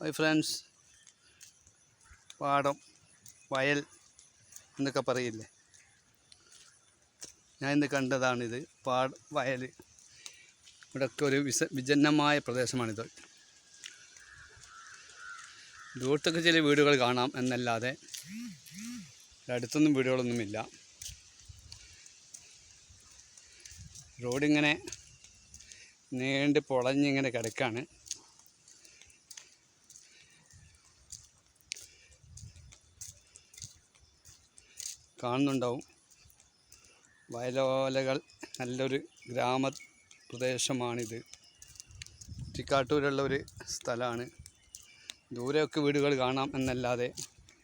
Hi friends, പാടം വയൽ എന്നൊക്കെ പറയില്ലേ, ഞാൻ ഇന്ന് കണ്ടതാണിത്. വയൽ, ഇവിടെയൊക്കെ ഒരു വിജനമായ പ്രദേശമാണിത്. ദൂരത്തൊക്കെ ചില വീടുകൾ കാണാം എന്നല്ലാതെ അടുത്തൊന്നും വീടുകളൊന്നുമില്ല. റോഡിങ്ങനെ നീണ്ട് പൊളഞ്ഞിങ്ങനെ കിടക്കാണ്. കാണുന്നുണ്ടാവും വയലോലകൾ. നല്ലൊരു ഗ്രാമപ്രദേശമാണിത്. കുറ്റിക്കാട്ടൂരുള്ള ഒരു സ്ഥലമാണ്. ദൂരെയൊക്കെ വീടുകൾ കാണാം എന്നല്ലാതെ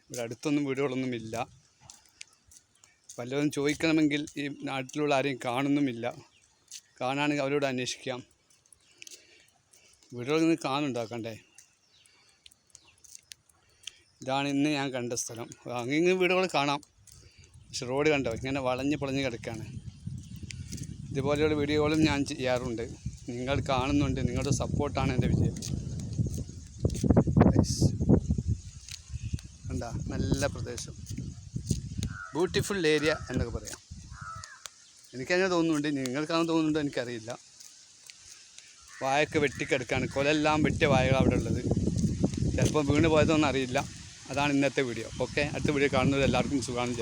ഇവിടെ അടുത്തൊന്നും വീടുകളൊന്നുമില്ല. പലരും ചോദിക്കണമെങ്കിൽ ഈ നാട്ടിലുള്ള ആരെയും കാണുന്നുമില്ല. കാണുകയാണെങ്കിൽ അവരോട് അന്വേഷിക്കാം. വീടുകളിൽ നിന്ന് കാണുന്നുണ്ടാക്കണ്ടേ. ഇതാണ് ഇന്ന് ഞാൻ കണ്ട സ്ഥലം. അങ്ങിങ്ങ് വീടുകൾ കാണാം, പക്ഷെ റോഡ് കണ്ടോ ഇങ്ങനെ വളഞ്ഞ് പൊളഞ്ഞ് കിടക്കുകയാണ്. ഇതുപോലെയുള്ള വീഡിയോകളും ഞാൻ ചെയ്യാറുണ്ട്. നിങ്ങൾ കാണുന്നുണ്ട്, നിങ്ങളുടെ സപ്പോർട്ടാണ് എൻ്റെ വിജയം. കണ്ടാ, നല്ല പ്രദേശം, ബ്യൂട്ടിഫുൾ ഏരിയ എന്നൊക്കെ പറയാം. എനിക്കങ്ങനെ തോന്നുന്നുണ്ട്, നിങ്ങൾക്കങ്ങനെ തോന്നുന്നുണ്ടോ എനിക്കറിയില്ല. വായൊക്കെ വെട്ടിക്കിടക്കുകയാണ്. കൊലെല്ലാം വെട്ടിയ വായകൾ അവിടെ ഉള്ളത്. ചിലപ്പോൾ വീണ് പോയതൊന്നും അറിയില്ല. അതാണ് ഇന്നത്തെ വീഡിയോ. ഓക്കെ, അടുത്ത വീഡിയോ കാണുന്നത് എല്ലാവർക്കും സുഖമാണ്.